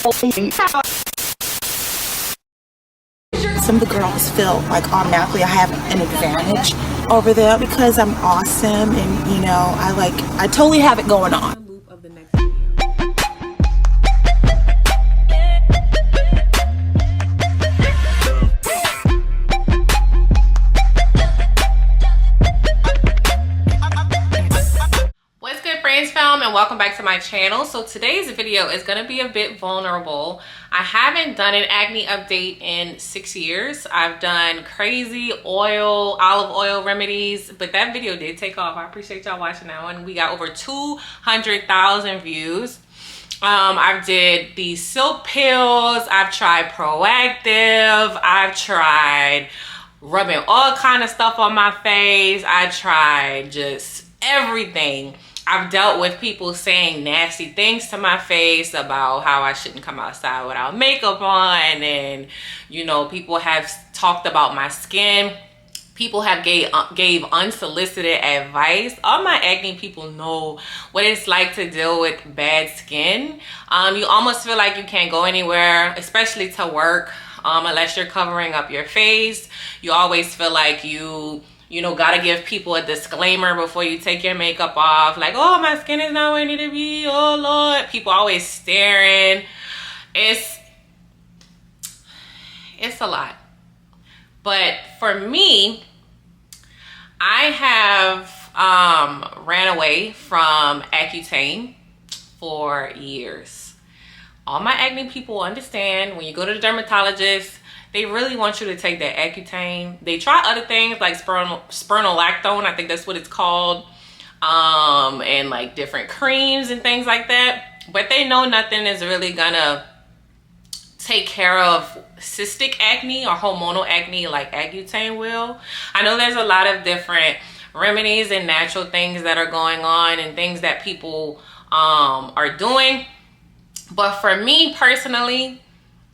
Some of the girls feel like automatically I have an advantage over them because I'm awesome and, you know, I totally have it going on. Fraanse Fam, and welcome back to my channel. So today's video is going to be a bit vulnerable. I haven't done an acne update in 6 years. I've done crazy olive oil remedies, but that video did take off. I appreciate y'all watching that one. We got over 200,000 views. I've did the silk pills, I've tried Proactive, I've tried rubbing all kind of stuff on my face, I tried just everything. I've dealt with people saying nasty things to my face about how I shouldn't come outside without makeup on, and you know, people have talked about my skin. People have gave unsolicited advice. All my acne people know what it's like to deal with bad skin. You almost feel like you can't go anywhere, especially to work, unless you're covering up your face. You always feel like you know, gotta give people a disclaimer before you take your makeup off. Like, oh, my skin is not where it need to be. Oh, Lord. People always staring. It's a lot. But for me, I have ran away from Accutane for years. All my acne people understand when you go to the dermatologist, they really want you to take that Accutane. They try other things like spironolactone, I think that's what it's called, and like different creams and things like that. But they know nothing is really gonna take care of cystic acne or hormonal acne like Accutane will. I know there's a lot of different remedies and natural things that are going on and things that people are doing. But for me personally,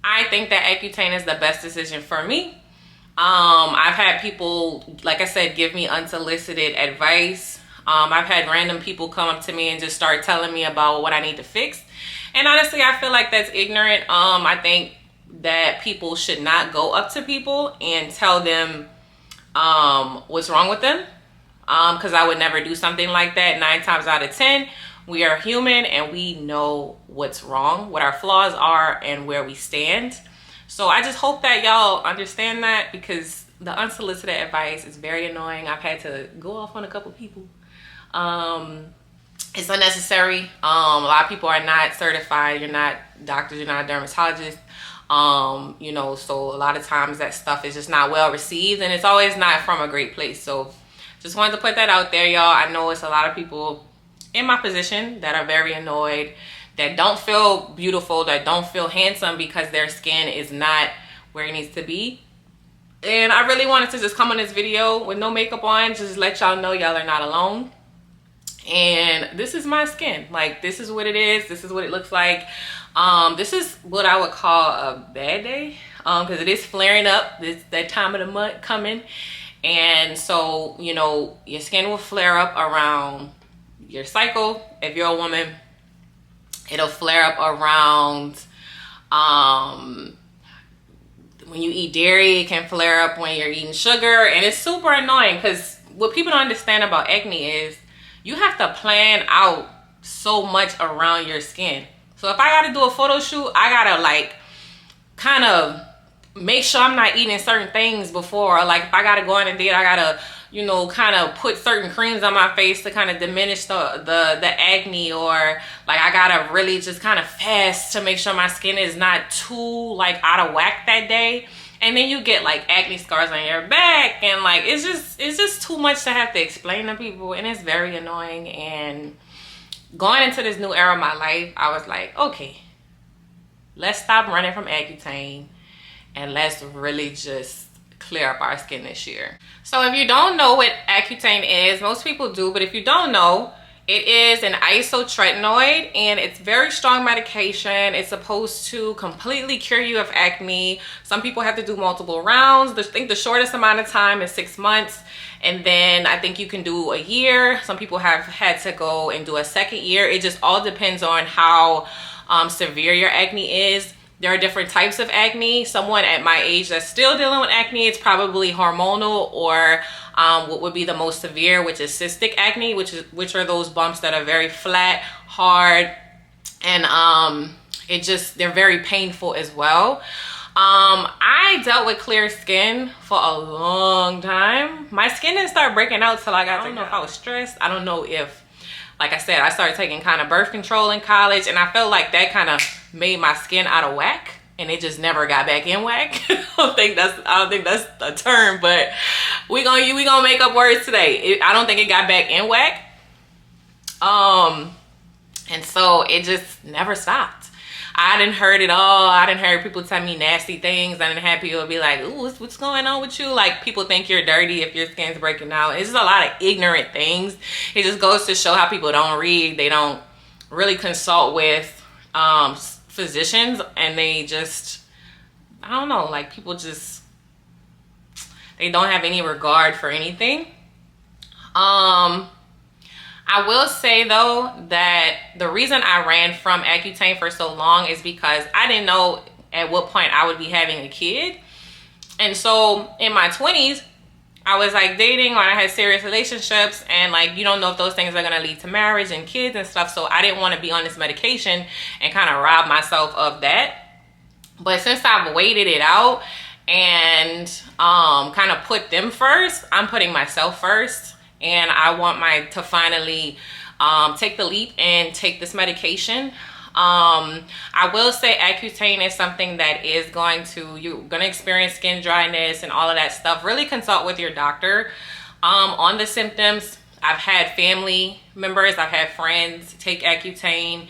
I think that Accutane is the best decision for me. I've had people, like I said, give me unsolicited advice. I've had random people come up to me and just start telling me about what I need to fix. And honestly, I feel like that's ignorant. I think that people should not go up to people and tell them what's wrong with them. Because I would never do something like that. 9 times out of 10. We are human and we know what's wrong, what our flaws are, and where we stand. So I just hope that y'all understand that, because the unsolicited advice is very annoying. I've had to go off on a couple people. It's unnecessary. A lot of people are not certified. You're not doctors, you're not a dermatologist. You know, so a lot of times that stuff is just not well received, and it's always not from a great place. So just wanted to put that out there, y'all. I know it's a lot of people in my position that are very annoyed, that don't feel beautiful, that don't feel handsome because their skin is not where it needs to be. And I really wanted to just come on this video with no makeup on, just let y'all know y'all are not alone. And this is my skin. Like, this is what it is. This is what it looks like. This is what I would call a bad day, because it is flaring up. It's that time of the month coming. And so, you know, your skin will flare up around your cycle. If you're a woman, it'll flare up around when you eat dairy. It can flare up when you're eating sugar, and it's super annoying, because what people don't understand about acne is you have to plan out so much around your skin. So if I gotta do a photo shoot, I gotta like kind of make sure I'm not eating certain things before. Like if I gotta go on a date, I gotta, you know, kind of put certain creams on my face to kind of diminish the acne, or like I gotta really just kind of fast to make sure my skin is not too like out of whack that day. And then you get like acne scars on your back, and like it's just too much to have to explain to people, and it's very annoying. And going into this new era of my life, I was like, okay, let's stop running from Accutane and let's really just clear up our skin this year. So if you don't know what Accutane is, most people do, but if you don't know, it is an isotretinoid, and it's very strong medication. It's supposed to completely cure you of acne. Some people have to do multiple rounds. I think the shortest amount of time is 6 months, and then I think you can do a year. Some people have had to go and do a second year. It just all depends on how severe your acne is. There are different types of acne. Someone at my age that's still dealing with acne, it's probably hormonal, or what would be the most severe, which is cystic acne, which are those bumps that are very flat, hard, and they're very painful as well. I dealt with clear skin for a long time. My skin didn't start breaking out till I don't know if I was stressed. I don't know if, like I said, I started taking kind of birth control in college, and I felt like that kind of made my skin out of whack, and it just never got back in whack. I don't think that's a term, but we gonna make up words today. I don't think it got back in whack. And so it just never stopped. I didn't heard it all. I didn't hear people tell me nasty things. I didn't have people be like, ooh, what's going on with you? Like, people think you're dirty if your skin's breaking out. It's just a lot of ignorant things. It just goes to show how people don't read. They don't really consult with physicians, and they just, I don't know, like, people just, they don't have any regard for anything. I will say though that the reason I ran from Accutane for so long is because I didn't know at what point I would be having a kid. And so in my 20s, I was like dating, or I had serious relationships, and like, you don't know if those things are gonna lead to marriage and kids and stuff. So I didn't want to be on this medication and kind of rob myself of that. But since I've waited it out and kind of put them first, I'm putting myself first. And I want to finally take the leap and take this medication. I will say Accutane is something that is you're going to experience skin dryness and all of that stuff. Really consult with your doctor on the symptoms. I've had family members, I've had friends take Accutane,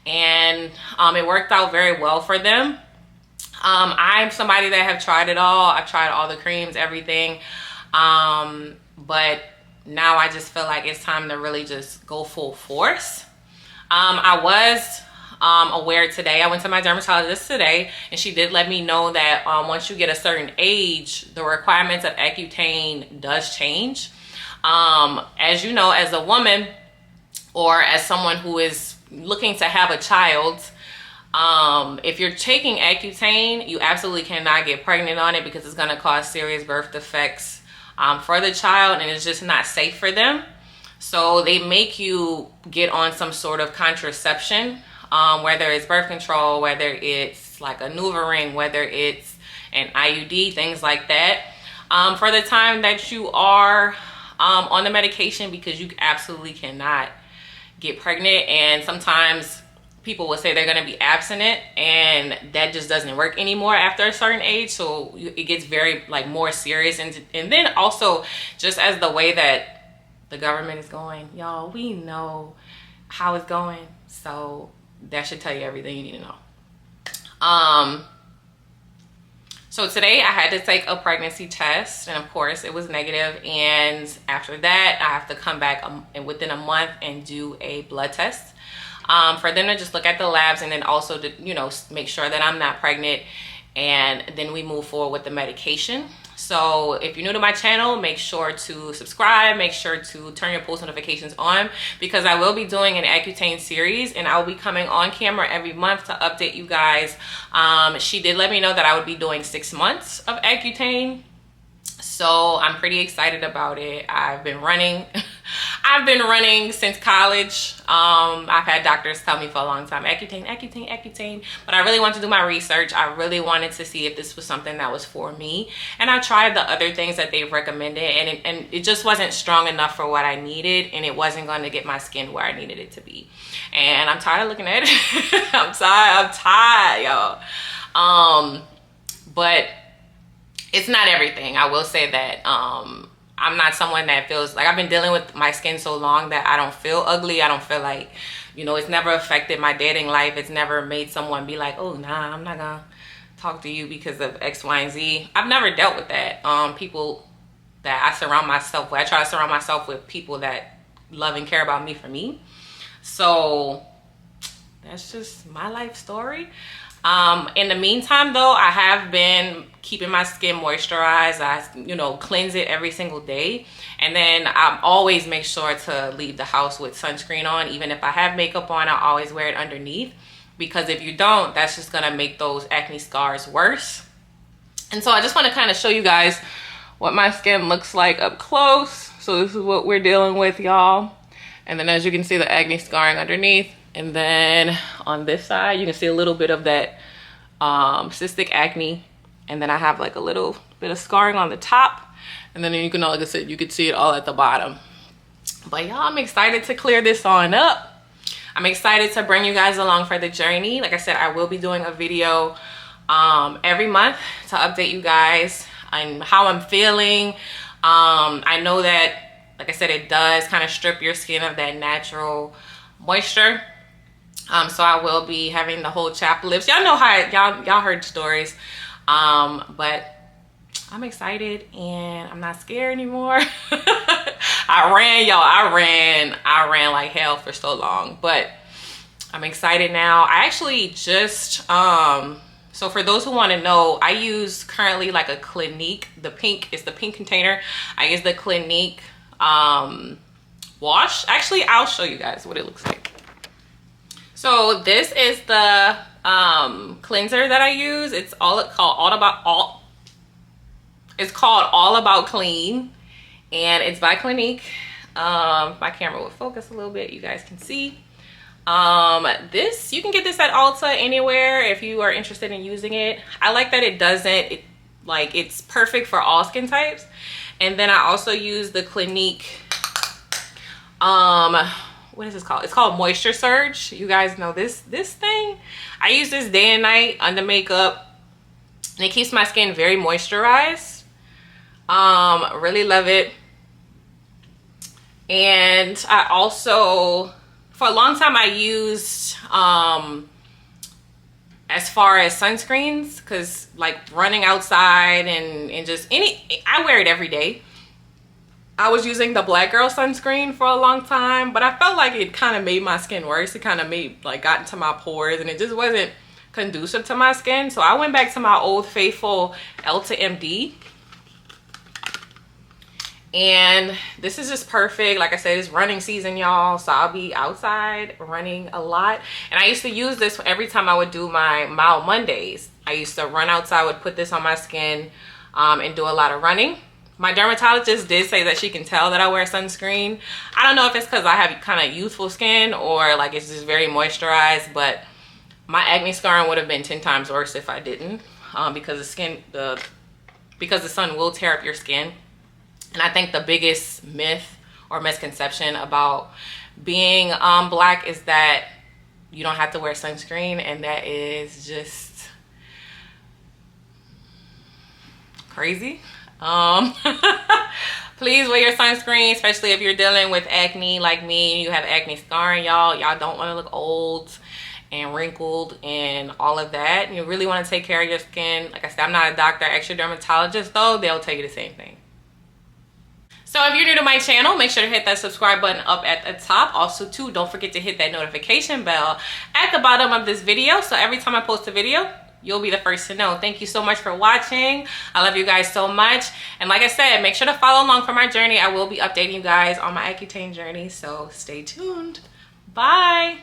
and it worked out very well for them. I'm somebody that have tried it all. I've tried all the creams, everything. But now I just feel like it's time to really just go full force. I was aware today, I went to my dermatologist today, and she did let me know that once you get a certain age, the requirements of Accutane does change. As you know, as a woman, or as someone who is looking to have a child, if you're taking Accutane, you absolutely cannot get pregnant on it, because it's going to cause serious birth defects for the child, and it's just not safe for them. So they make you get on some sort of contraception, whether it's birth control, whether it's like a NuvaRing, whether it's an IUD, things like that, for the time that you are on the medication, because you absolutely cannot get pregnant. And sometimes people will say they're going to be abstinent, and that just doesn't work anymore after a certain age. So it gets very like more serious. And then also, just as the way that the government is going, y'all, we know how it's going, so that should tell you everything you need to know. So today I had to take a pregnancy test, and of course it was negative. And after that, I have to come back within a month and do a blood test, for them to just look at the labs, and then also to, you know, make sure that I'm not pregnant, and then we move forward with the medication. So if you're new to my channel, make sure to subscribe, make sure to turn your post notifications on, because I will be doing an Accutane series, and I'll be coming on camera every month to update you guys. She did let me know that I would be doing 6 months of Accutane, so I'm pretty excited about it. I've been running since college. I've had doctors tell me for a long time, Accutane, but I really wanted to do my research. I really wanted to see if this was something that was for me, and I tried the other things that they've recommended, and it just wasn't strong enough for what I needed, and it wasn't going to get my skin where I needed it to be. And I'm tired of looking at it. I'm tired, y'all. But it's not everything. I will say that I'm not someone that feels like, I've been dealing with my skin so long that I don't feel ugly. I don't feel like, you know, it's never affected my dating life. It's never made someone be like, oh, nah, I'm not gonna talk to you because of X, Y, and Z. I've never dealt with that. People that I surround myself with, I try to surround myself with people that love and care about me for me. So that's just my life story. In the meantime though, I have been keeping my skin moisturized. I, you know, cleanse it every single day. And then I always make sure to leave the house with sunscreen on. Even if I have makeup on, I always wear it underneath. because if you don't, that's just gonna make those acne scars worse. And so I just want to kind of show you guys what my skin looks like up close. So this is what we're dealing with, y'all. And then as you can see, the acne scarring underneath. And then on this side, you can see a little bit of that cystic acne. And then I have like a little bit of scarring on the top. And then you can, like I said, you can see it all at the bottom. But y'all, I'm excited to clear this on up. I'm excited to bring you guys along for the journey. Like I said, I will be doing a video every month to update you guys on how I'm feeling. I know that, like I said, it does kind of strip your skin of that natural moisture. So I will be having the whole chapped lips. Y'all know how y'all heard stories. But I'm excited and I'm not scared anymore. I ran like hell for so long, but I'm excited now. I actually just, so for those who want to know, I use currently like a Clinique, the pink container. I use the Clinique wash. Actually, I'll show you guys what it looks like. So this is the cleanser that I use. It's called All About Clean, and it's by Clinique. My camera will focus a little bit, you guys can see. This, you can get this at Elta anywhere if you are interested in using it. I like that it's perfect for all skin types. And then I also use the Clinique, what is this called? It's called Moisture Surge. You guys know this thing. I use this day and night under makeup, and it keeps my skin very moisturized. Really love it. And I also, for a long time, I used as far as sunscreens, because like running outside and just I wear it every day. I was using the Black Girl sunscreen for a long time, but I felt like it kind of made my skin worse. It kind of got into my pores, and it just wasn't conducive to my skin. So I went back to my old faithful Elta MD. And this is just perfect. Like I said, it's running season, y'all, so I'll be outside running a lot. And I used to use this every time I would do my mild Mondays. I used to run outside, would put this on my skin and do a lot of running. My dermatologist did say that she can tell that I wear sunscreen. I don't know if it's because I have kind of youthful skin or like it's just very moisturized, but my acne scarring would have been 10 times worse if I didn't, because the sun will tear up your skin. And I think the biggest myth or misconception about being black is that you don't have to wear sunscreen, and that is just crazy. Please wear your sunscreen, especially if you're dealing with acne like me. You have acne scarring, y'all don't want to look old and wrinkled and all of that. You really want to take care of your skin. Like I said, I'm not a doctor. Ask your dermatologist though, they'll tell you the same thing. So if you're new to my channel, make sure to hit that subscribe button up at the top. Also too, don't forget to hit that notification bell at the bottom of this video, so every time I post a video, you'll be the first to know. Thank you so much for watching. I love you guys so much. And like I said, make sure to follow along for my journey. I will be updating you guys on my Accutane journey, so stay tuned. Bye.